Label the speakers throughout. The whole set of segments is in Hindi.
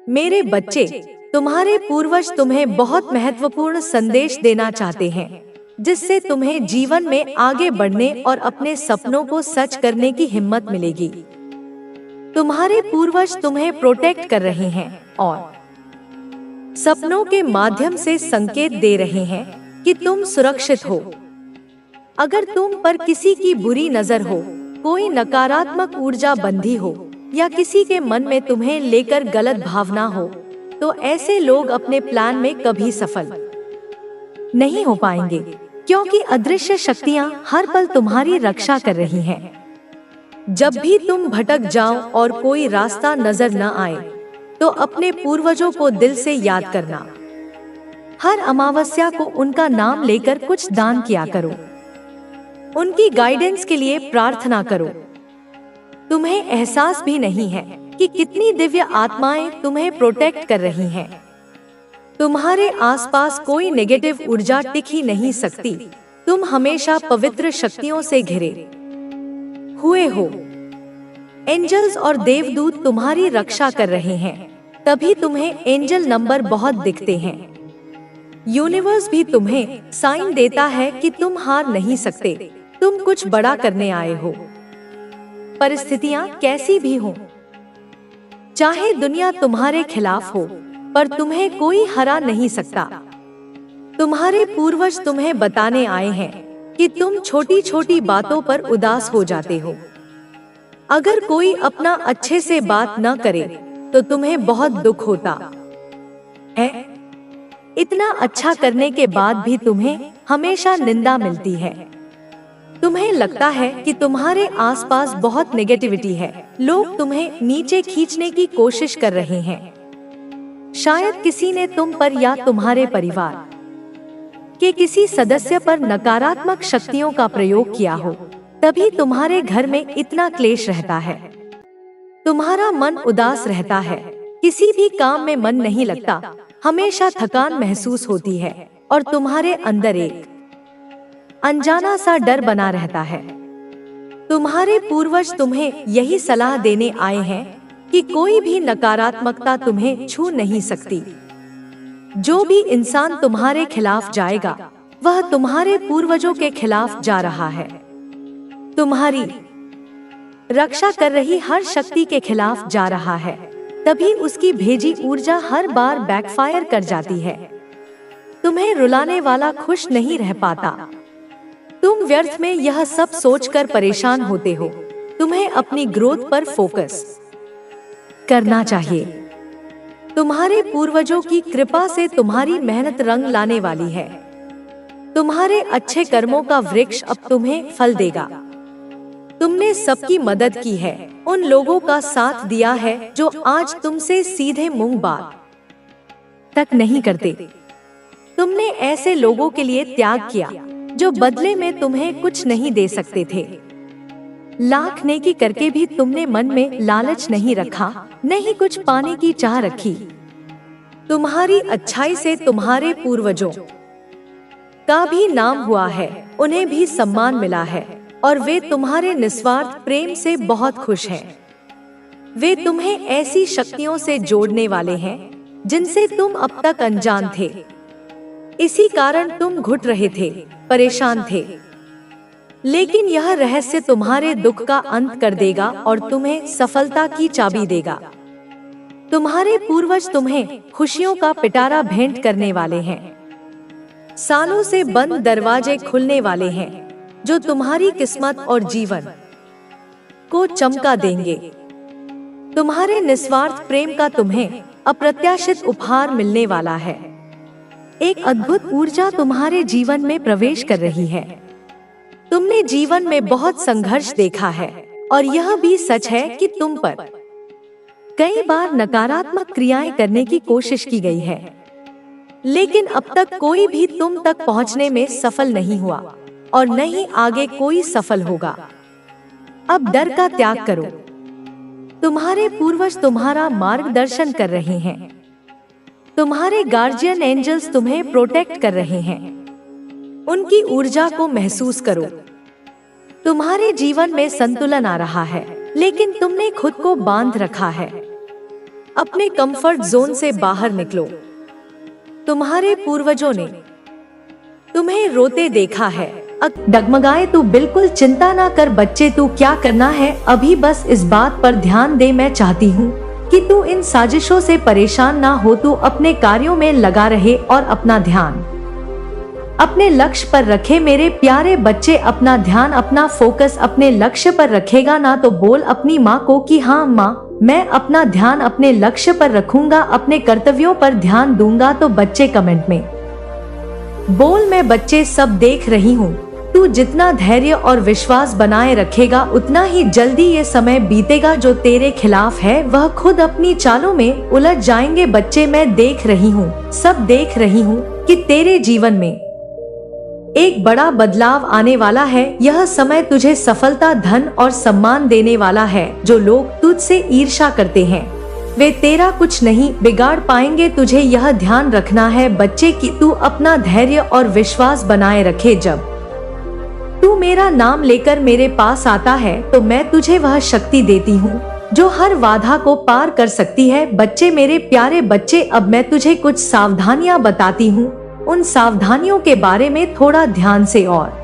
Speaker 1: मेरे बच्चे, तुम्हारे पूर्वज तुम्हें बहुत महत्वपूर्ण संदेश देना चाहते हैं, जिससे तुम्हें जीवन में आगे बढ़ने और अपने सपनों को सच करने की हिम्मत मिलेगी। तुम्हारे पूर्वज तुम्हें प्रोटेक्ट कर रहे हैं और सपनों के माध्यम से संकेत दे रहे हैं कि तुम सुरक्षित हो। अगर तुम पर किसी की बुरी नजर हो, कोई नकारात्मक ऊर्जा बंधी हो या किसी के मन में तुम्हें लेकर गलत भावना हो, तो ऐसे लोग अपने प्लान में कभी सफल नहीं हो पाएंगे, क्योंकि अदृश्य शक्तियां हर पल तुम्हारी रक्षा कर रही हैं। जब भी तुम भटक जाओ और कोई रास्ता नजर न आए, तो अपने पूर्वजों को दिल से याद करना। हर अमावस्या को उनका नाम लेकर कुछ दान किया करो। उनकी गाइडेंस के लिए प्रार्थना करो। तुम्हें एहसास भी नहीं है कि कितनी दिव्य आत्माएं तुम्हें प्रोटेक्ट कर रही हैं। तुम्हारे आसपास कोई नेगेटिव ऊर्जा टिक ही नहीं सकती। तुम हमेशा पवित्र शक्तियों से घिरे हुए हो। एंजल्स और देवदूत तुम्हारी रक्षा कर रहे हैं, तभी तुम्हें एंजल नंबर बहुत दिखते हैं। यूनिवर्स भी तुम्हें साइन देता है कि तुम हार नहीं सकते, तुम कुछ बड़ा करने आए हो। परिस्थितियां कैसी भी हो, चाहे दुनिया तुम्हारे खिलाफ हो, पर तुम्हें कोई हरा नहीं सकता। तुम्हारे पूर्वज तुम्हें बताने आए हैं कि तुम छोटी छोटी बातों पर उदास हो जाते हो। अगर कोई अपना अच्छे से बात न करे, तो तुम्हें बहुत दुख होता है। इतना अच्छा करने के बाद भी तुम्हें हमेशा निंदा मिलती है। तुम्हें लगता है कि तुम्हारे आसपास बहुत नेगेटिविटी है, लोग तुम्हें नीचे खींचने की कोशिश कर रहे हैं। शायद किसी ने तुम पर या तुम्हारे परिवार के किसी सदस्य पर नकारात्मक शक्तियों का प्रयोग किया हो, तभी तुम्हारे घर में इतना क्लेश रहता है। तुम्हारा मन उदास रहता है, किसी भी काम में मन नहीं लगता, हमेशा थकान महसूस होती है और तुम्हारे अंदर एक अनजाना सा डर बना रहता है। तुम्हारे पूर्वज तुम्हें यही सलाह देने आए हैं कि कोई भी नकारात्मकता तुम्हें छू नहीं सकती। जो भी इंसान तुम्हारे खिलाफ जाएगा, वह तुम्हारे पूर्वजों के खिलाफ जा रहा है। तुम्हारी रक्षा कर रही हर शक्ति के खिलाफ जा रहा है, तभी उसकी भेजी ऊर्जा हर बार बैकफायर कर जाती है। तुम्हें रुलाने वाला खुश नहीं रह पाता। तुम व्यर्थ में यह सब सोचकर परेशान होते हो। तुम्हें अपनी ग्रोथ पर फोकस करना चाहिए। तुम्हारे पूर्वजों की कृपा से तुम्हारी मेहनत रंग लाने वाली है। तुम्हारे अच्छे कर्मों का वृक्ष अब तुम्हें फल देगा। तुमने सबकी मदद की है, उन लोगों का साथ दिया है जो आज तुमसे सीधे मुंह बात तक नहीं करते। तुमने ऐसे लोगों के लिए त्याग किया जो बदले में तुम्हें कुछ नहीं दे सकते थे। लाख नेकी करके भी तुमने मन में लालच नहीं रखा, नहीं कुछ पाने की चाह रखी। तुम्हारी अच्छाई से तुम्हारे पूर्वजों का भी नाम हुआ है, उन्हें भी सम्मान मिला है और वे तुम्हारे निस्वार्थ प्रेम से बहुत खुश हैं। वे तुम्हें ऐसी शक्तियों से जोड़ने वाले हैं जिनसे तुम अब तक अनजान थे। इसी कारण तुम घुट रहे थे, परेशान थे। लेकिन यह रहस्य तुम्हारे दुख का अंत कर देगा और तुम्हें सफलता की चाबी देगा। तुम्हारे पूर्वज तुम्हें खुशियों का पिटारा भेंट करने वाले हैं। सालों से बंद दरवाजे खुलने वाले हैं, जो तुम्हारी किस्मत और जीवन को चमका देंगे। तुम्हारे निस्वार्थ प्रेम का तुम्हें अप्रत्याशित उपहार मिलने वाला है। एक अद्भुत ऊर्जा तुम्हारे जीवन में प्रवेश कर रही है। तुमने जीवन में बहुत संघर्ष देखा है और यह भी सच है कि तुम पर कई बार नकारात्मक क्रियाएं करने की कोशिश की गई है, लेकिन अब तक कोई भी तुम तक पहुंचने में सफल नहीं हुआ और न ही आगे कोई सफल होगा। अब डर का त्याग करो। तुम्हारे पूर्वज तुम्हारा मार्गदर्शन कर रहे हैं। तुम्हारे गार्जियन एंजल्स तुम्हें प्रोटेक्ट कर रहे हैं। उनकी ऊर्जा को महसूस करो। तुम्हारे जीवन में संतुलन आ रहा है, लेकिन तुमने खुद को बांध रखा है। अपने कंफर्ट जोन से बाहर निकलो। तुम्हारे पूर्वजों ने तुम्हें रोते देखा है, डगमगाए तू बिल्कुल चिंता ना कर बच्चे, तू क्या करना है अभी बस इस बात पर ध्यान दे। मैं चाहती हूँ कि तू इन साजिशों से परेशान ना हो, तू अपने कार्यों में लगा रहे और अपना ध्यान अपने लक्ष्य पर रखे। मेरे प्यारे बच्चे, अपना ध्यान, अपना फोकस अपने लक्ष्य पर रखेगा ना तो बोल अपनी माँ को कि हाँ माँ, मैं अपना ध्यान अपने लक्ष्य पर रखूंगा, अपने कर्तव्यों पर ध्यान दूंगा। तो बच्चे कमेंट में बोल मैं बच्चे सब देख रही हूँ। तू जितना धैर्य और विश्वास बनाए रखेगा उतना ही जल्दी ये समय बीतेगा जो तेरे खिलाफ है वह खुद अपनी चालों में उलझ जाएंगे। बच्चे मैं देख रही हूँ, सब देख रही हूँ कि तेरे जीवन में एक बड़ा बदलाव आने वाला है। यह समय तुझे सफलता, धन और सम्मान देने वाला है। जो लोग तुझसे ईर्ष्या करते हैं वे तेरा कुछ नहीं बिगाड़ पाएंगे। तुझे यह ध्यान रखना है बच्चे कि तू अपना धैर्य और विश्वास बनाए रखे। जब तू मेरा नाम लेकर मेरे पास आता है तो मैं तुझे वह शक्ति देती हूँ जो हर बाधा को पार कर सकती है। बच्चे, मेरे प्यारे बच्चे, अब मैं तुझे कुछ सावधानियां बताती हूँ। उन सावधानियों के बारे में थोड़ा ध्यान से और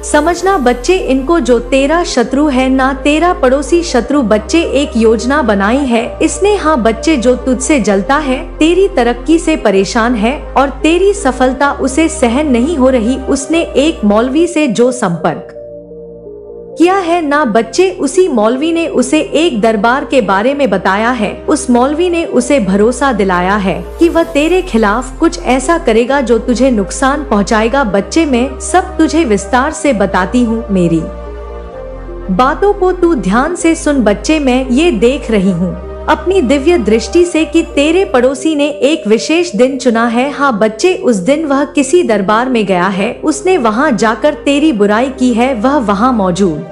Speaker 1: समझना बच्चे। इनको जो तेरा शत्रु है ना तेरा पड़ोसी शत्रु बच्चे एक योजना बनाई है इसने। हाँ बच्चे, जो तुझसे जलता है, तेरी तरक्की से परेशान है और तेरी सफलता उसे सहन नहीं हो रही, उसने एक मौलवी से जो संपर्क किया है ना बच्चे, उसी मौलवी ने उसे एक दरबार के बारे में बताया है। उस मौलवी ने उसे भरोसा दिलाया है कि वह तेरे खिलाफ कुछ ऐसा करेगा जो तुझे नुकसान पहुंचाएगा। बच्चे, मैं सब तुझे विस्तार से बताती हूँ, मेरी बातों को तू ध्यान से सुन। बच्चे, मैं ये देख रही हूँ अपनी दिव्य दृष्टि से कि तेरे पड़ोसी ने एक विशेष दिन चुना है। हाँ बच्चे, उस दिन वह किसी दरबार में गया है, उसने वहाँ जाकर तेरी बुराई की है। वह वहाँ मौजूद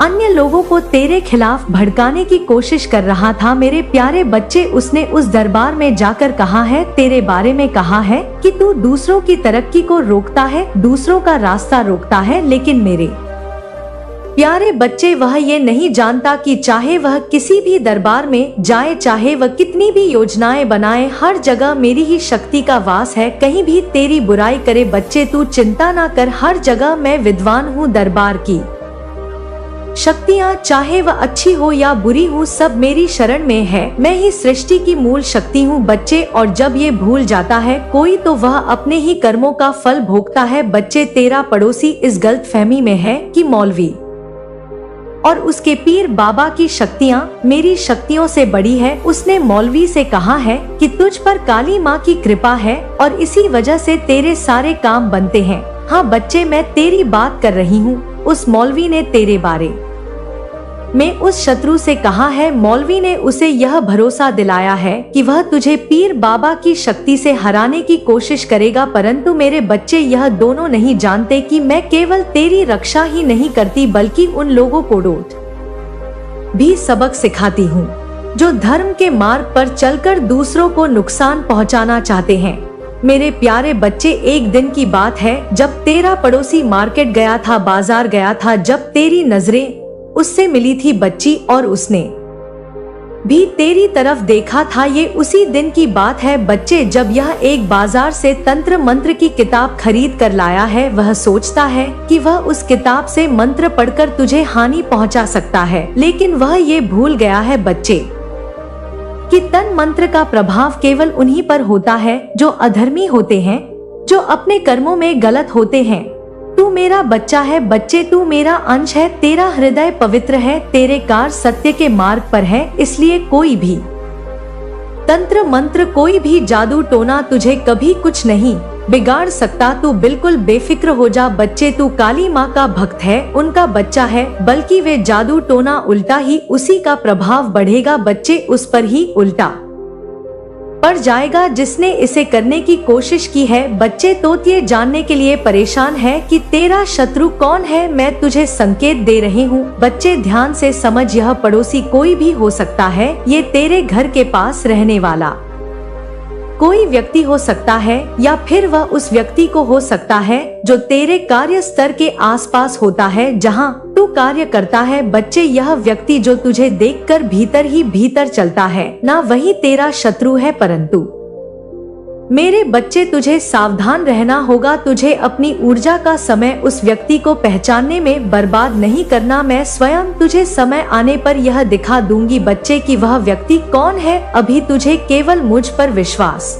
Speaker 1: अन्य लोगों को तेरे खिलाफ भड़काने की कोशिश कर रहा था। मेरे प्यारे बच्चे, उसने उस दरबार में जाकर कहा है, तेरे बारे में कहा है कि तू दूसरों की तरक्की को रोकता है, दूसरों का रास्ता रोकता है। लेकिन मेरे प्यारे बच्चे, वह ये नहीं जानता कि चाहे वह किसी भी दरबार में जाए, चाहे वह कितनी भी योजनाएं बनाए, हर जगह मेरी ही शक्ति का वास है, कहीं भी तेरी बुराई करे। बच्चे, तू चिंता ना कर, हर जगह मैं विद्वान हूँ। दरबार की शक्तियाँ चाहे वह अच्छी हो या बुरी हो, सब मेरी शरण में है। मैं ही सृष्टि की मूल शक्ति हूँ बच्चे, और जब ये भूल जाता है कोई तो वह अपने ही कर्मों का फल भोगता है। बच्चे, तेरा पड़ोसी इस गलतफहमी में है कि मौलवी और उसके पीर बाबा की शक्तियाँ मेरी शक्तियों से बड़ी है। उसने मौलवी से कहा है कि तुझ पर काली माँ की कृपा है और इसी वजह से तेरे सारे काम बनते हैं। हाँ बच्चे, मैं तेरी बात कर रही हूँ। उस मौलवी ने तेरे बारे में उस शत्रु से कहा है, मौलवी ने उसे यह भरोसा दिलाया है कि वह तुझे पीर बाबा की शक्ति से हराने की कोशिश करेगा। परंतु मेरे बच्चे, यह दोनों नहीं जानते कि मैं केवल तेरी रक्षा ही नहीं करती बल्कि उन लोगों को डोट भी सबक सिखाती हूँ जो धर्म के मार्ग पर चलकर दूसरों को नुकसान पहुँचाना चाहते हैं। मेरे प्यारे बच्चे, एक दिन की बात है जब तेरा पड़ोसी मार्केट गया था, बाजार गया था, जब तेरी नजरें उससे मिली थी बच्ची और उसने भी तेरी तरफ देखा था। ये उसी दिन की बात है बच्चे जब यह एक बाजार से तंत्र मंत्र की किताब खरीद कर लाया है। वह सोचता है कि वह उस किताब से मंत्र पढ़कर तुझे हानि पहुंचा सकता है, लेकिन वह ये भूल गया है बच्चे कि तन मंत्र का प्रभाव केवल उन्हीं पर होता है जो अधर्मी होते हैं, जो अपने कर्मों में गलत होते हैं। तू मेरा बच्चा है बच्चे, तू मेरा अंश है, तेरा हृदय पवित्र है, तेरे कार्य सत्य के मार्ग पर है, इसलिए कोई भी तंत्र मंत्र, कोई भी जादू टोना तुझे कभी कुछ नहीं बिगाड़ सकता। तू बिल्कुल बेफिक्र हो जा बच्चे, तू काली माँ का भक्त है, उनका बच्चा है, बल्कि वे जादू टोना उल्टा ही उसी का प्रभाव बढ़ेगा बच्चे, उस पर ही उल्टा पड़ जाएगा जिसने इसे करने की कोशिश की है। बच्चे, तो ये जानने के लिए परेशान है कि तेरा शत्रु कौन है। मैं तुझे संकेत दे रही हूँ बच्चे, ध्यान से समझ। यह पड़ोसी कोई भी हो सकता है, ये तेरे घर के पास रहने वाला कोई व्यक्ति हो सकता है या फिर वह उस व्यक्ति को हो सकता है जो तेरे कार्य स्तर के आसपास होता है जहां तू कार्य करता है। बच्चे, यह व्यक्ति जो तुझे देखकर भीतर ही भीतर चलता है ना वही तेरा शत्रु है, परंतु मेरे बच्चे तुझे सावधान रहना होगा। तुझे अपनी ऊर्जा का समय उस व्यक्ति को पहचानने में बर्बाद नहीं करना। मैं स्वयं तुझे समय आने पर यह दिखा दूंगी बच्चे कि वह व्यक्ति कौन है। अभी तुझे केवल मुझ पर विश्वास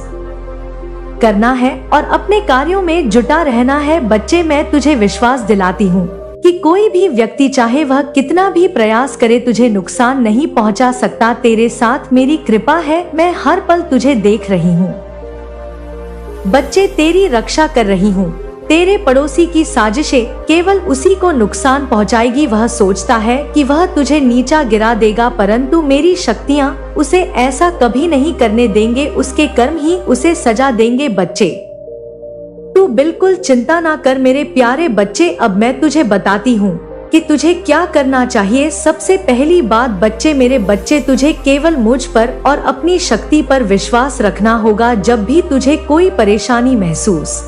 Speaker 1: करना है और अपने कार्यों में जुटा रहना है। बच्चे, मैं तुझे विश्वास दिलाती हूँ कि कोई भी व्यक्ति चाहे वह कितना भी प्रयास करे तुझे नुकसान नहीं पहुँचा सकता। तेरे साथ मेरी कृपा है, मैं हर पल तुझे देख रही हूँ। बच्चे, तेरी रक्षा कर रही हूँ। तेरे पड़ोसी की साजिशें केवल उसी को नुकसान पहुँचाएगी। वह सोचता है कि वह तुझे नीचा गिरा देगा, परंतु मेरी शक्तियाँ उसे ऐसा कभी नहीं करने देंगे। उसके कर्म ही उसे सजा देंगे। बच्चे, तू बिल्कुल चिंता ना कर मेरे प्यारे बच्चे। अब मैं तुझे बताती हूँ कि तुझे क्या करना चाहिए। सबसे पहली बात बच्चे, मेरे बच्चे, तुझे केवल मुझ पर और अपनी शक्ति पर विश्वास रखना होगा। जब भी तुझे कोई परेशानी महसूस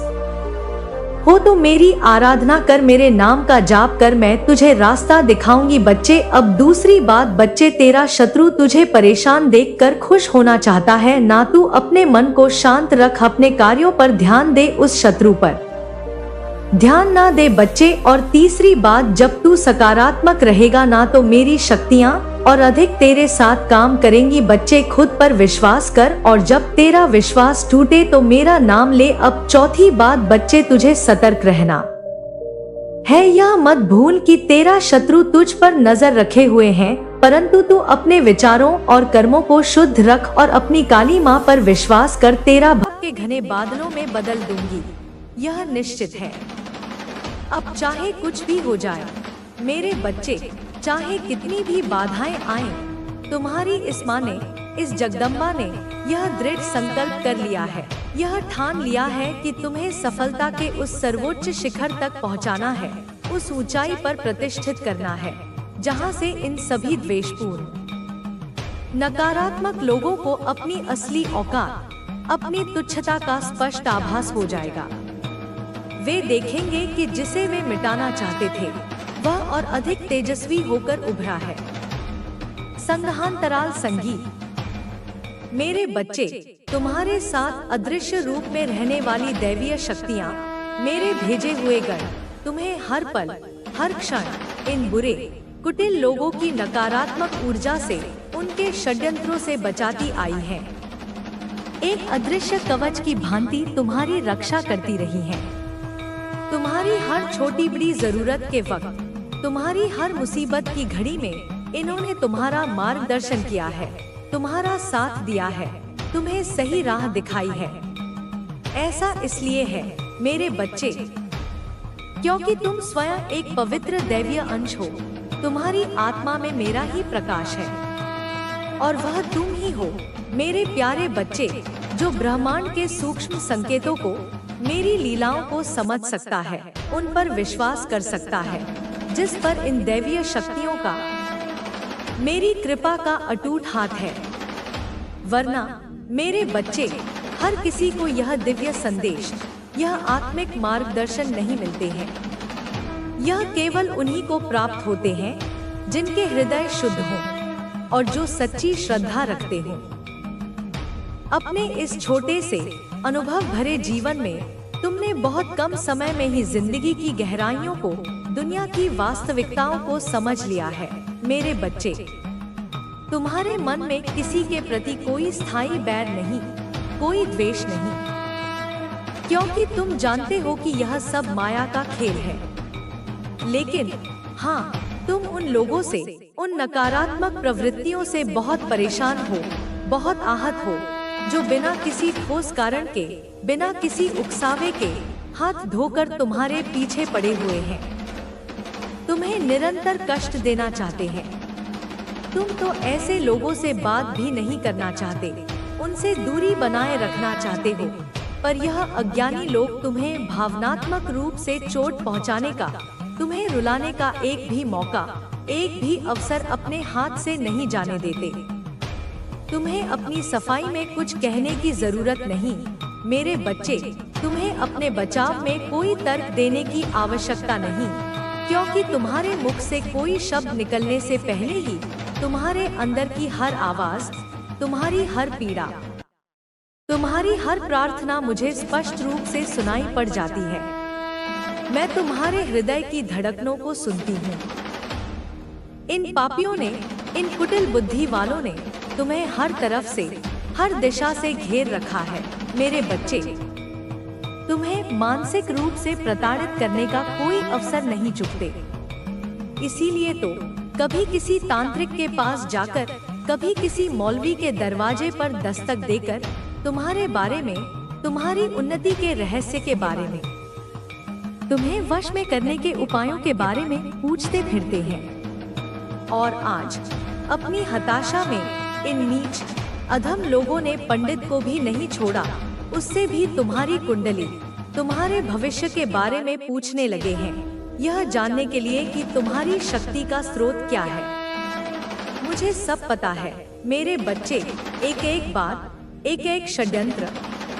Speaker 1: हो तो मेरी आराधना कर, मेरे नाम का जाप कर, मैं तुझे रास्ता दिखाऊंगी। बच्चे, अब दूसरी बात बच्चे, तेरा शत्रु तुझे परेशान देखकर खुश होना चाहता है ना। तू अपने मन को शांत रख, अपने कार्यों पर ध्यान दे, उस शत्रु पर ध्यान ना दे बच्चे। और तीसरी बात, जब तू सकारात्मक रहेगा ना तो मेरी शक्तियाँ और अधिक तेरे साथ काम करेंगी। बच्चे, खुद पर विश्वास कर और जब तेरा विश्वास टूटे तो मेरा नाम ले। अब चौथी बात बच्चे, तुझे सतर्क रहना है। यह मत भूल कि तेरा शत्रु तुझ पर नजर रखे हुए हैं, परंतु तू अपने विचारों और कर्मों को शुद्ध रख और अपनी काली माँ पर विश्वास कर। तेरा भक्त के घने बादलों में बदल दूंगी, यह निश्चित है। अब चाहे कुछ भी हो जाए मेरे बच्चे, चाहे कितनी भी बाधाएं आएं, तुम्हारी इस माँ ने, इस जगदम्बा ने यह दृढ़ संकल्प कर लिया है, यह ठान लिया है कि तुम्हें सफलता के उस सर्वोच्च शिखर तक पहुंचाना है, उस ऊंचाई पर प्रतिष्ठित करना है जहां से इन सभी द्वेषपूर्ण नकारात्मक लोगों को अपनी असली औकात, अपनी तुच्छता का स्पष्ट आभास हो जाएगा। वे देखेंगे कि जिसे वे मिटाना चाहते थे वह और अधिक तेजस्वी होकर उभरा है। संघांतराल संगीत। मेरे बच्चे, तुम्हारे साथ अदृश्य रूप में रहने वाली दैवीय शक्तियाँ, मेरे भेजे हुए गण तुम्हें हर पल हर क्षण इन बुरे कुटिल लोगों की नकारात्मक ऊर्जा से, उनके षड्यंत्रों से बचाती आई हैं। एक अदृश्य कवच की भांति तुम्हारी रक्षा करती रही हैं। तुम्हारी हर छोटी बड़ी जरूरत के वक्त, तुम्हारी हर मुसीबत की घड़ी में इन्होंने तुम्हारा मार्गदर्शन किया है, तुम्हारा साथ दिया है, तुम्हें सही राह दिखाई है। ऐसा इसलिए है मेरे बच्चे क्योंकि तुम स्वयं एक पवित्र दैवीय अंश हो। तुम्हारी आत्मा में मेरा ही प्रकाश है और वह तुम ही हो मेरे प्यारे बच्चे, जो ब्रह्मांड के सूक्ष्म संकेतों को, मेरी लीलाओं को समझ सकता है, उन पर विश्वास कर सकता है, जिस पर इन दैवीय शक्तियों का, मेरी कृपा का अटूट हाथ है। वरना मेरे बच्चे, हर किसी को यह दिव्य संदेश, यह आत्मिक मार्गदर्शन नहीं मिलते हैं। यह केवल उन्हीं को प्राप्त होते हैं जिनके हृदय शुद्ध हों और जो सच्ची श्रद्धा रखते हों। अपने इस छोटे से अनुभव भरे जीवन में तुमने बहुत कम समय में ही जिंदगी की गहराइयों को, दुनिया की वास्तविकताओं को समझ लिया है। मेरे बच्चे, तुम्हारे मन में किसी के प्रति कोई स्थायी बैर नहीं, कोई द्वेष नहीं, क्योंकि तुम जानते हो कि यह सब माया का खेल है। लेकिन हाँ, तुम उन लोगों से, उन नकारात्मक प्रवृत्तियों से बहुत परेशान हो, बहुत आहत हो, जो बिना किसी ठोस कारण के, बिना किसी उकसावे के हाथ धोकर तुम्हारे पीछे पड़े हुए हैं, तुम्हें निरंतर कष्ट देना चाहते हैं। तुम तो ऐसे लोगों से बात भी नहीं करना चाहते, उनसे दूरी बनाए रखना चाहते हो, पर यह अज्ञानी लोग तुम्हें भावनात्मक रूप से चोट पहुंचाने का, तुम्हें रुलाने का एक भी मौका, एक भी अवसर अपने हाथ से नहीं जाने देते। तुम्हें अपनी सफाई में कुछ कहने की जरूरत नहीं। मेरे बच्चे, तुम्हें अपने बचाव में कोई तर्क देने की आवश्यकता नहीं, क्योंकि तुम्हारे मुख से कोई शब्द निकलने से पहले ही तुम्हारे अंदर की हर आवाज, तुम्हारी हर पीड़ा, तुम्हारी हर प्रार्थना मुझे स्पष्ट रूप से सुनाई पड़ जाती है। मैं तुम्हारे हृदय की धड़कनों को सुनती हूँ। इन पापियों ने, इन कुटिल बुद्धि वालों ने तुम्हें हर तरफ से, हर दिशा से घेर रखा है। मेरे बच्चे, तुम्हें मानसिक रूप से प्रताड़ित करने का कोई अवसर नहीं चुकते। इसीलिए तो कभी किसी तांत्रिक के पास जाकर, कभी किसी मौलवी के दरवाजे पर दस्तक देकर तुम्हारे बारे में, तुम्हारी उन्नति के रहस्य के बारे में, तुम्हें वश में करने के उपायों के बारे में पूछते फिरते हैं। और आज अपनी हताशा में इन नीच अधम लोगों ने पंडित को भी नहीं छोड़ा, उससे भी तुम्हारी कुंडली, तुम्हारे भविष्य के बारे में पूछने लगे हैं, यह जानने के लिए कि तुम्हारी शक्ति का स्रोत क्या है। मुझे सब पता है मेरे बच्चे, एक एक बात, एक एक षड्यंत्र,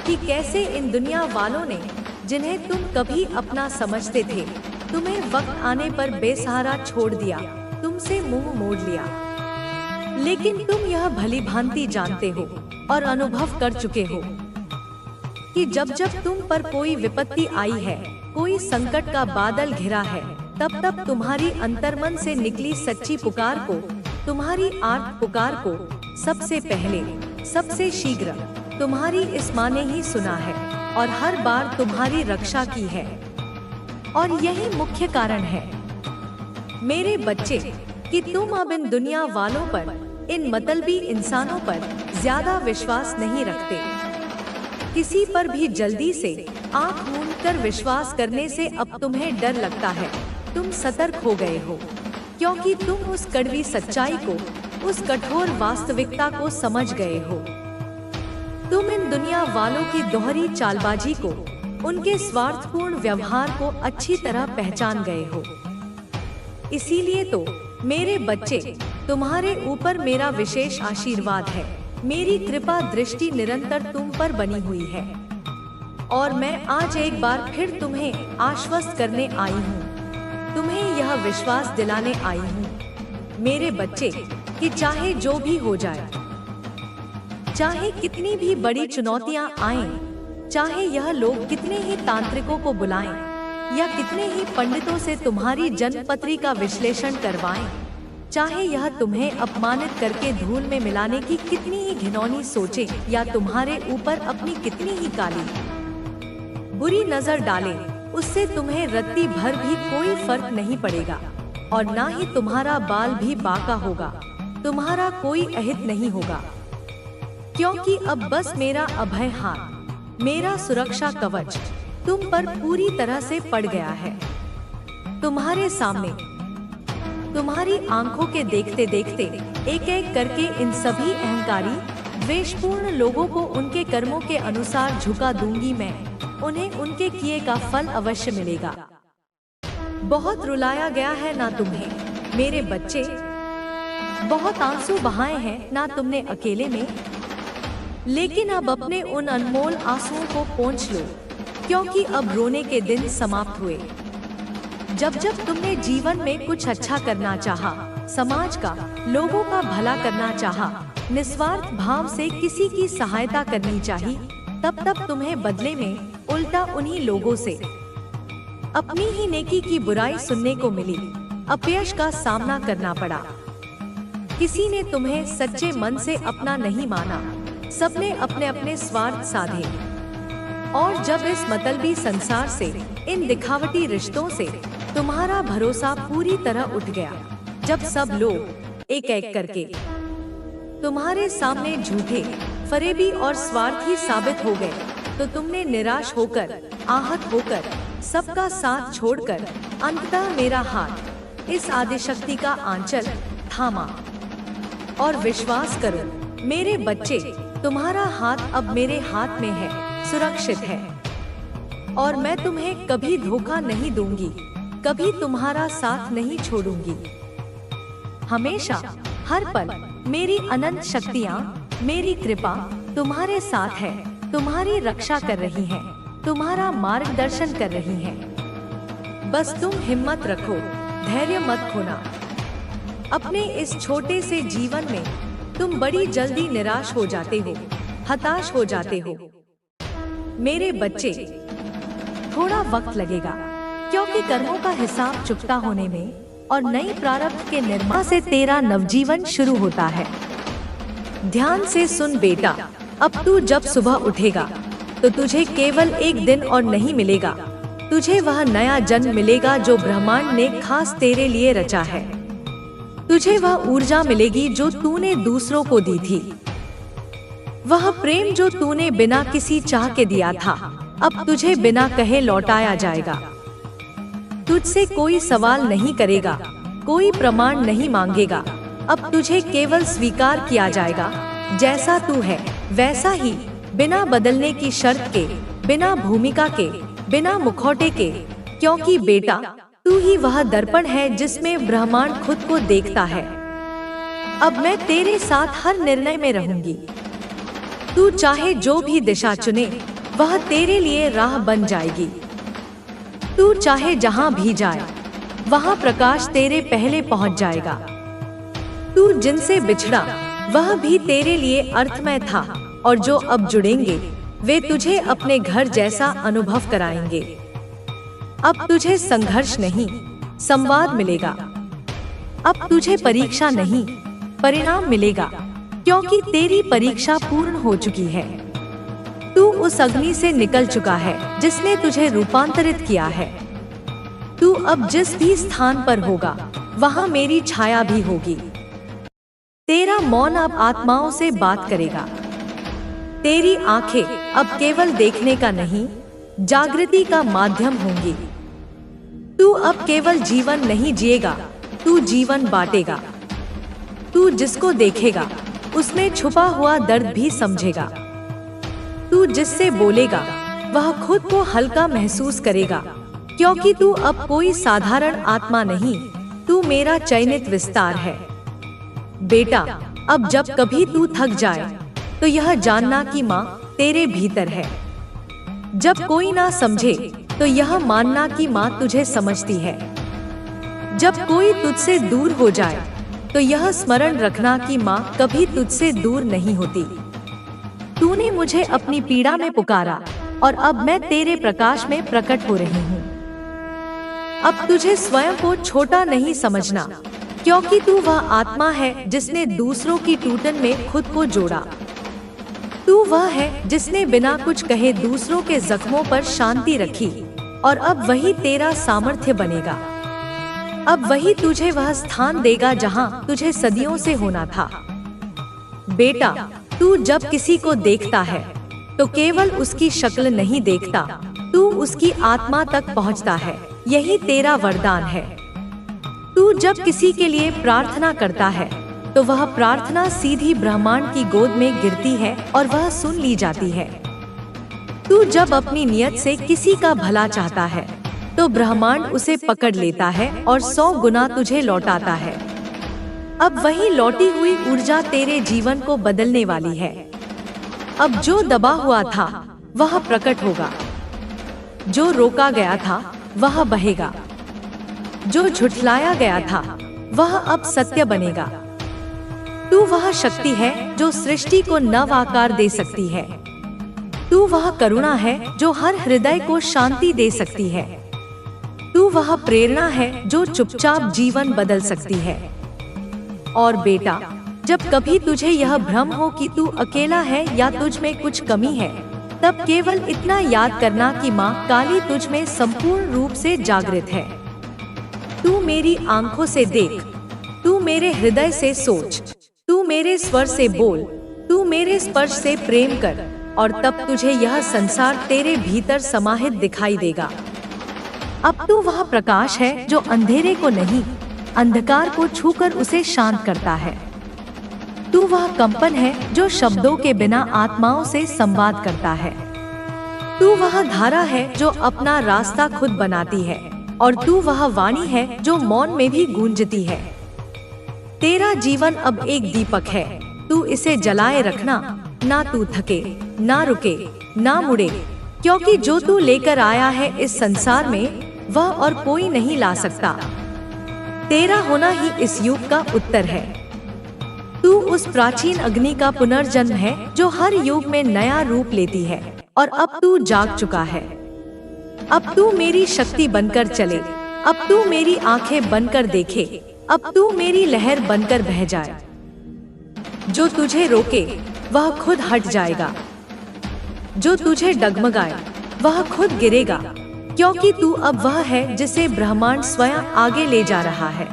Speaker 1: कि कैसे इन दुनिया वालों ने, जिन्हें तुम कभी अपना समझते थे, तुम्हें वक्त आने पर बेसहारा छोड़ दिया, तुमसे मुंह मोड़ लिया। लेकिन तुम यह भली भांति जानते हो और अनुभव कर चुके हो कि जब जब तुम पर कोई विपत्ति आई है, कोई संकट का बादल घिरा है, तब तब तुम्हारी अंतर्मन से निकली सच्ची पुकार को, तुम्हारी आर्त पुकार को सबसे पहले, सबसे शीघ्र तुम्हारी इस माँ ने ही सुना है और हर बार तुम्हारी रक्षा की है। और यही मुख्य कारण है मेरे बच्चे कि तुम अब इन दुनिया वालों पर, इन मतलबी इंसानों पर ज्यादा विश्वास नहीं रखते। किसी पर भी जल्दी से आंख मूंद कर विश्वास करने से अब तुम्हें डर लगता है। तुम सतर्क हो गए हो, क्योंकि तुम उस कड़वी सच्चाई को, उस कठोर वास्तविकता को समझ गए हो। तुम इन दुनिया वालों की दोहरी चालबाजी को, उनके स्वार्थपूर्ण व्यवहार को अच्छी तरह पहचान गए हो। इसीलिए तो मेरे बच्चे, तुम्हारे ऊपर मेरा विशेष आशीर्वाद है। मेरी कृपा दृष्टि निरंतर तुम पर बनी हुई है और मैं आज एक बार फिर तुम्हें आश्वस्त करने आई हूँ, तुम्हें यह विश्वास दिलाने आई हूँ मेरे बच्चे कि चाहे जो भी हो जाए, चाहे कितनी भी बड़ी चुनौतियां आएं, चाहे यह लोग कितने ही तांत्रिकों को बुलाएं या कितने ही पंडितों से तुम्हारी जन्मपत्री का विश्लेषण करवाएं, चाहे यह तुम्हें अपमानित करके धूल में मिलाने की कितनी ही घिनौनी सोचे या तुम्हारे ऊपर अपनी कितनी ही काली बुरी नजर डाले, उससे तुम्हें रत्ती भर भी कोई फर्क नहीं पड़ेगा और ना ही तुम्हारा बाल भी बांका होगा, तुम्हारा कोई अहित नहीं होगा, क्योंकि अब बस मेरा अभय हाथ, मेरा सुरक्षा कवच तुम पर पूरी तरह से पड़ गया है। तुम्हारे सामने, तुम्हारी आंखों के देखते देखते एक एक करके इन सभी अहंकारी, द्वेषपूर्ण लोगों को उनके कर्मों के अनुसार झुका दूंगी मैं। उन्हें उनके किए का फल अवश्य मिलेगा। बहुत रुलाया गया है ना तुम्हें मेरे बच्चे, बहुत आंसू बहाए हैं ना तुमने अकेले में, लेकिन अब अपने उन अनमोल आंसुओं को पोंछ लो, क्योंकि अब रोने के दिन समाप्त हुए। जब जब तुमने जीवन में कुछ अच्छा करना चाहा, समाज का, लोगों का भला करना चाहा, निस्वार्थ भाव से किसी की सहायता करनी चाहिए, तब तब तुम्हें बदले में उल्टा उन्हीं लोगों से अपनी ही नेकी की बुराई सुनने को मिली, अपयश का सामना करना पड़ा। किसी ने तुम्हें सच्चे मन से अपना नहीं माना, सबने अपने अपने स्वार्थ साधे। और जब इस मतलबी संसार से, इन दिखावटी रिश्तों से तुम्हारा भरोसा पूरी तरह उठ गया, जब सब लोग एक एक करके तुम्हारे सामने झूठे, फरेबी और स्वार्थी साबित हो गए, तो तुमने निराश होकर, आहत होकर, सबका साथ छोड़कर अंततः मेरा हाथ, इस आदिशक्ति का आंचल थामा। और विश्वास करो मेरे बच्चे, तुम्हारा हाथ अब मेरे हाथ में है, सुरक्षित है, और मैं तुम्हें कभी धोखा नहीं दूंगी, कभी तुम्हारा साथ नहीं छोड़ूंगी। हमेशा, हर पल मेरी अनंत शक्तियाँ मेरी कृपा तुम्हारे साथ है, तुम्हारी रक्षा कर रही है, तुम्हारा मार्गदर्शन कर रही है। बस तुम हिम्मत रखो, धैर्य मत खोना। अपने इस छोटे से जीवन में तुम बड़ी जल्दी निराश हो जाते हो, हताश हो जाते हो। मेरे बच्चे, थोड़ा वक्त लगेगा, क्योंकि कर्मों का हिसाब चुकता होने में और नई प्रारब्ध के निर्माण से तेरा नवजीवन शुरू होता है। ध्यान से सुन बेटा, अब तू जब सुबह उठेगा तो तुझे केवल एक दिन और नहीं मिलेगा, तुझे वह नया जन्म मिलेगा जो ब्रह्मांड ने खास तेरे लिए रचा है। तुझे वह ऊर्जा मिलेगी जो तूने दूसरों को दी थी, वह प्रेम जो तूने बिना किसी चाह के दिया था, अब तुझे बिना कहे लौटाया जाएगा। तुझसे कोई सवाल नहीं करेगा, कोई प्रमाण नहीं मांगेगा, अब तुझे केवल स्वीकार किया जाएगा। जैसा तू है वैसा ही, बिना बदलने की शर्त के, बिना भूमिका के, बिना मुखौटे के, क्योंकि बेटा तू ही वह दर्पण है जिसमें ब्रह्मांड खुद को देखता है। अब मैं तेरे साथ हर निर्णय में रहूंगी। तू चाहे जो भी दिशा चुने वह तेरे लिए राह बन जाएगी। तू चाहे जहां भी जाए वहां प्रकाश तेरे पहले पहुंच जाएगा। तू जिनसे बिछड़ा वह भी तेरे लिए अर्थमय था, और जो अब जुड़ेंगे वे तुझे अपने घर जैसा अनुभव कराएंगे। अब तुझे संघर्ष नहीं, संवाद मिलेगा। अब तुझे परीक्षा नहीं, परिणाम मिलेगा, क्योंकि तेरी परीक्षा पूर्ण हो चुकी है। तू उस अग्नि से निकल चुका है जिसने तुझे रूपांतरित किया है। तू अब जिस भी स्थान पर होगा वहां मेरी छाया भी होगी। तेरा मौन अब आत्माओं से बात करेगा। तेरी आंखें अब केवल देखने का नहीं, जागृति का माध्यम होंगी। तू अब केवल जीवन नहीं जिएगा, तू जीवन बांटेगा। तू जिसको देखेगा उसमें छुपा हुआ दर्द भी समझेगा। तू जिससे बोलेगा वह खुद को हल्का महसूस करेगा, क्योंकि तू अब कोई साधारण आत्मा नहीं, तू मेरा चयनित विस्तार है। बेटा, अब जब कभी तू थक जाए तो यह जानना कि माँ तेरे भीतर है। जब कोई ना समझे तो यह मानना कि माँ तुझे समझती है। जब कोई तुझसे दूर हो जाए तो यह स्मरण रखना कि माँ कभी तुझसे दूर नहीं होती। तूने मुझे अपनी पीड़ा में पुकारा और अब मैं तेरे प्रकाश में प्रकट हो रही हूँ। अब तुझे स्वयं को छोटा नहीं समझना, क्योंकि तू वह आत्मा है जिसने दूसरों की टूटन में खुद को जोड़ा। तू वह है जिसने बिना कुछ कहे दूसरों के जख्मों पर शांति रखी, और अब वही तेरा सामर्थ्य बनेगा। अब वही तुझे वह स्थान देगा जहां तुझे सदियों से होना था। बेटा, तू जब किसी को देखता है तो केवल उसकी शक्ल नहीं देखता, तू उसकी आत्मा तक पहुंचता है। यही तेरा वरदान है। तू जब किसी के लिए प्रार्थना करता है तो वह प्रार्थना सीधी ब्रह्मांड की गोद में गिरती है और वह सुन ली जाती है। तू जब अपनी नियत से किसी का भला चाहता है तो ब्रह्मांड उसे पकड़ लेता है और 100 गुना तुझे लौटाता है। अब वही लौटी हुई ऊर्जा तेरे जीवन को बदलने वाली है। अब जो दबा हुआ था वह प्रकट होगा, जो रोका गया था वह बहेगा, जो झुठलाया गया था वह अब सत्य बनेगा। तू वह शक्ति है जो सृष्टि को नव आकार दे सकती है। तू वह करुणा है जो हर हृदय को शांति दे सकती है। तू वह प्रेरणा है जो चुपचाप जीवन बदल सकती है। और बेटा, जब कभी तुझे यह भ्रम हो कि तू अकेला है या तुझ में कुछ कमी है, तब केवल इतना याद करना कि माँ काली तुझ में संपूर्ण रूप से जागृत है। तू मेरी आंखों से देख, तू मेरे हृदय से सोच, तू मेरे स्वर से बोल, तू मेरे स्पर्श से प्रेम कर, और तब तुझे यह संसार तेरे भीतर समाहित दिखाई देगा। अब तू वह प्रकाश है जो अंधेरे को नहीं, अंधकार को छूकर उसे शांत करता है। तू वह कंपन है जो शब्दों के बिना आत्माओं से संवाद करता है। तू वह धारा है जो अपना रास्ता खुद बनाती है, और तू वह वाणी है जो मौन में भी गूंजती है। तेरा जीवन अब एक दीपक है तू इसे जलाए रखना, ना तू थके, ना रुके, ना मुड़े, क्योंकि जो तू लेकर आया है इस संसार में वह और कोई नहीं ला सकता। तेरा होना ही इस युग का उत्तर है। तू उस प्राचीन अग्नि का पुनर्जन्म है जो हर युग में नया रूप लेती है, और अब तू जाग चुका है। अब तू मेरी शक्ति बनकर चले, अब तू मेरी आंखें बनकर देखे, अब तू मेरी लहर बनकर बह जाए। जो तुझे रोके वह खुद हट जाएगा, जो तुझे डगमगाए वह खुद गिरेगा, क्योंकि तू अब वह है जिसे ब्रह्मांड स्वयं आगे ले जा रहा है।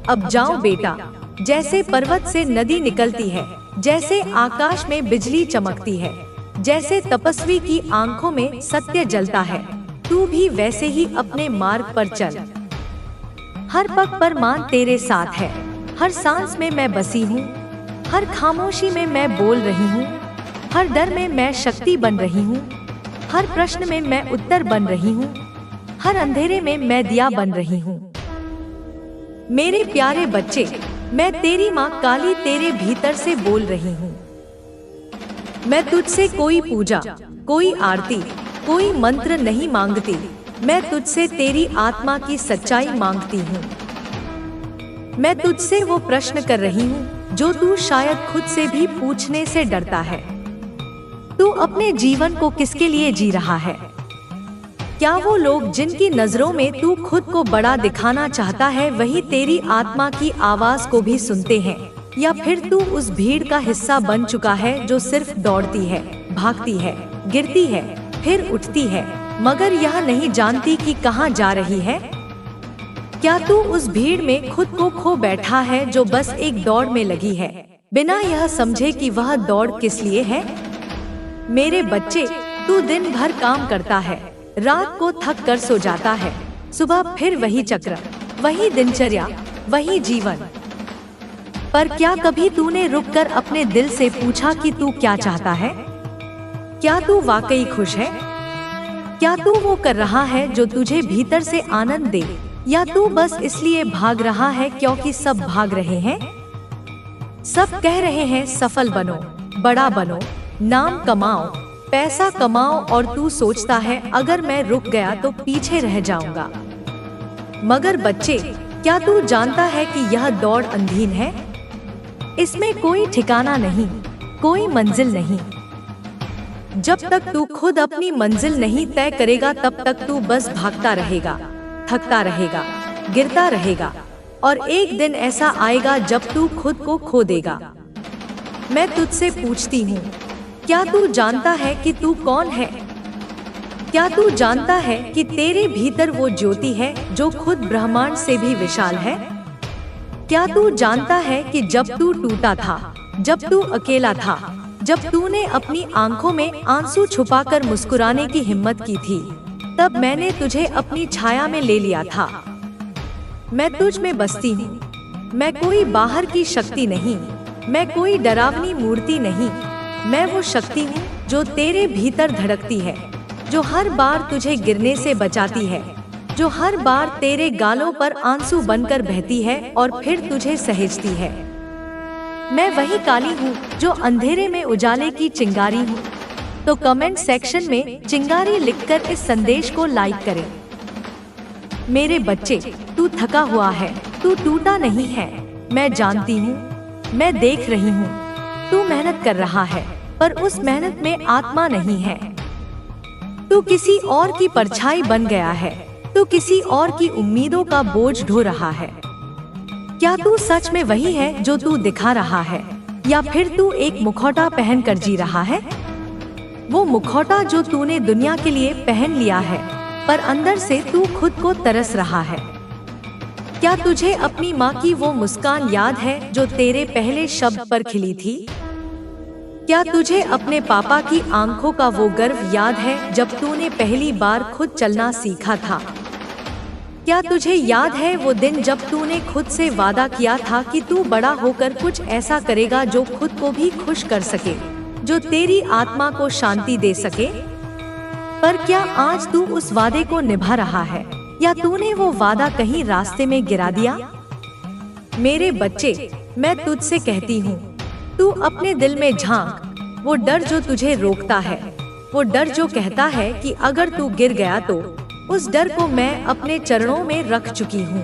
Speaker 1: अब जाओ बेटा, जैसे पर्वत से नदी निकलती है, जैसे आकाश में बिजली चमकती है, जैसे तपस्वी की आंखों में सत्य जलता है, तू भी वैसे ही अपने मार्ग पर चल। हर पग पर मां तेरे साथ है, हर सांस में मैं बसी हूँ, हर खामोशी में मैं बोल रही हूँ, हर डर में मैं शक्ति बन रही हूँ, हर प्रश्न में मैं उत्तर बन रही हूँ, हर अंधेरे में मैं दिया बन रही हूँ। मेरे प्यारे बच्चे, मैं तेरी माँ काली तेरे भीतर से बोल रही हूँ। मैं तुझसे कोई पूजा, कोई आरती, कोई मंत्र नहीं मांगती, मैं तुझसे तेरी आत्मा की सच्चाई मांगती हूँ। मैं तुझसे वो प्रश्न कर रही हूँ जो तू शायद खुद से भी पूछने से डरता है। तू अपने जीवन को किसके लिए जी रहा है? क्या वो लोग जिनकी नजरों में तू खुद को बड़ा दिखाना चाहता है वही तेरी आत्मा की आवाज को भी सुनते हैं, या फिर तू उस भीड़ का हिस्सा बन चुका है जो सिर्फ दौड़ती है, भागती है, गिरती है, फिर उठती है, मगर यह नहीं जानती कि कहाँ जा रही है? क्या तू उस भीड़ में खुद को खो बैठा है जो बस एक दौड़ में लगी है, बिना यह समझे कि वह दौड़ किस लिए है? मेरे बच्चे, तू दिन भर काम करता है, रात को थक कर सो जाता है, सुबह फिर वही चक्र, वही दिनचर्या, वही जीवन। पर क्या कभी तूने रुककर अपने दिल से पूछा कि तू क्या चाहता है? क्या तू वाकई खुश है? क्या तू वो कर रहा है जो तुझे भीतर से आनंद दे, या तू बस इसलिए भाग रहा है क्योंकि सब भाग रहे हैं? सब कह रहे हैं सफल बनो, बड़ा बनो, नाम कमाओ, पैसा कमाओ, और तू सोचता है अगर मैं रुक गया तो पीछे रह जाऊंगा। मगर बच्चे, क्या तू जानता है कि यह दौड़ अंधीन है? इसमें कोई ठिकाना नहीं, कोई मंजिल नहीं। जब तक तू खुद अपनी मंजिल नहीं तय करेगा तब तक तू बस भागता रहेगा, थकता रहेगा, गिरता रहेगा, और एक दिन ऐसा आएगा जब तू खुद को खो देगा। मैं तुझसे पूछती हूँ, क्या तू जानता है कि तू कौन है? क्या तू जानता है कि तेरे भीतर वो ज्योति है जो खुद ब्रह्मांड से भी विशाल है? क्या तू जानता है कि जब तू टूटा था, जब तू अकेला था, जब तूने अपनी आंखों में आंसू छुपाकर मुस्कुराने की हिम्मत की थी, तब मैंने तुझे अपनी छाया में ले लिया था। मैं तुझ में बसती हूँ, मैं कोई बाहर की शक्ति नहीं, मैं कोई डरावनी मूर्ति नहीं, मैं वो शक्ति हूँ जो तेरे भीतर धड़कती है, जो हर बार तुझे गिरने से बचाती है, जो हर बार तेरे गालों पर आंसू बनकर बहती है और फिर तुझे सहेजती है। मैं वही काली हूँ जो अंधेरे में उजाले की चिंगारी हूँ। तो कमेंट सेक्शन में चिंगारी लिखकर इस संदेश को लाइक करें। मेरे बच्चे, तू थका हुआ है, तू टूटा नहीं है, मैं जानती हूँ, मैं देख रही हूँ। तू मेहनत कर रहा है, पर उस मेहनत में आत्मा नहीं है। तू किसी और की परछाई बन गया है, तू किसी और की उम्मीदों का बोझ ढो रहा है। क्या तू सच में वही है जो तू दिखा रहा है, या फिर तू एक मुखौटा पहनकर जी रहा है? वो मुखौटा जो तूने दुनिया के लिए पहन लिया है, पर अंदर से तू खुद को तरस रहा है। क्या तुझे अपनी माँ की वो मुस्कान याद है जो तेरे पहले शब्द पर खिली थी? क्या तुझे अपने पापा की आंखों का वो गर्व याद है जब तूने पहली बार खुद चलना सीखा था? क्या तुझे याद है वो दिन जब तूने खुद से वादा किया था कि तू बड़ा होकर कुछ ऐसा करेगा जो खुद को भी खुश कर सके, जो तेरी आत्मा को शांति दे सके? पर क्या आज तू उस वादे को निभा रहा है, या तूने वो वादा कहीं रास्ते में गिरा दिया? मेरे बच्चे, मैं तुझसे कहती हूँ, तू अपने दिल में झांक, वो डर जो तुझे रोकता है, वो डर जो कहता है कि अगर तू गिर गया तो। उस डर को मैं अपने चरणों में रख चुकी हूँ।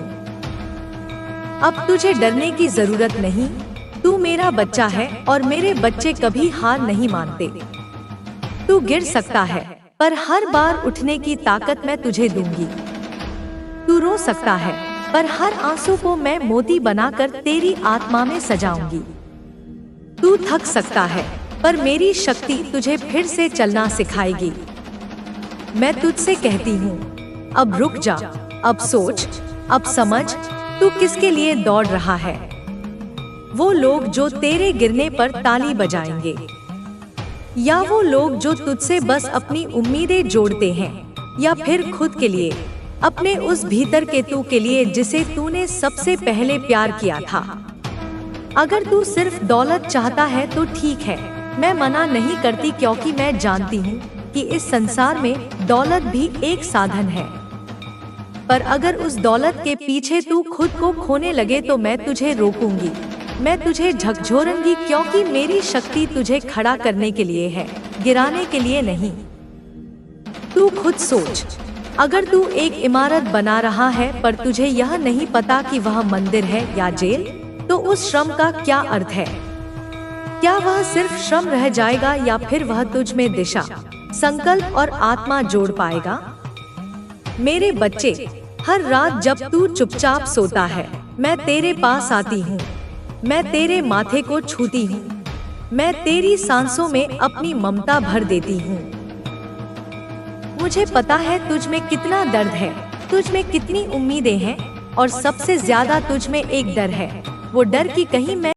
Speaker 1: अब तुझे डरने की जरूरत नहीं। तू मेरा बच्चा है और मेरे बच्चे कभी हार नहीं मानते। तू गिर सकता है, पर हर बार उठने की ताकत मैं तुझे दूंगी। तू रो सकता है, पर हर आंसू को मैं मोती बनाकर तेरी आत्मा में सजाऊंगी। तू थक सकता है, पर मेरी शक्ति तुझे फिर से चलना सिखाएगी। मैं तुझसे कहती हूँ, अब रुक जा, अब सोच, अब समझ, तू किसके लिए दौड़ रहा है। वो लोग जो तेरे गिरने पर ताली बजाएंगे, या वो लोग जो तुझसे बस अपनी उम्मीदें जोड़ते हैं, या फिर खुद के लिए, अपने उस भीतर के तू के लिए जिसे तूने सबसे पहले प्यार किया था। अगर तू सिर्फ दौलत चाहता है तो ठीक है, मैं मना नहीं करती, क्योंकि मैं जानती हूँ कि इस संसार में दौलत भी एक साधन है। पर अगर उस दौलत के पीछे तू खुद को खोने लगे तो मैं तुझे रोकूंगी, मैं तुझे झकझोरूंगी, क्योंकि मेरी शक्ति तुझे खड़ा करने के लिए है, गिराने के लिए नहीं। तू खुद सोच, अगर तू एक इमारत बना रहा है पर तुझे यह नहीं पता कि वह मंदिर है या जेल, तो उस श्रम का क्या अर्थ है? क्या वह सिर्फ श्रम रह जाएगा या फिर वह तुझ में दिशा, संकल्प और आत्मा जोड़ पाएगा? मेरे बच्चे, हर रात जब तू चुपचाप सोता है, मैं तेरे पास आती हूँ, मैं तेरे माथे को छूती हूँ, मैं तेरी सांसों में अपनी ममता भर देती हूँ। मुझे पता है तुझ में कितना दर्द है, तुझ में कितनी उम्मीदें हैं, और सबसे ज्यादा तुझ में एक डर है, वो डर कि कहीं मैं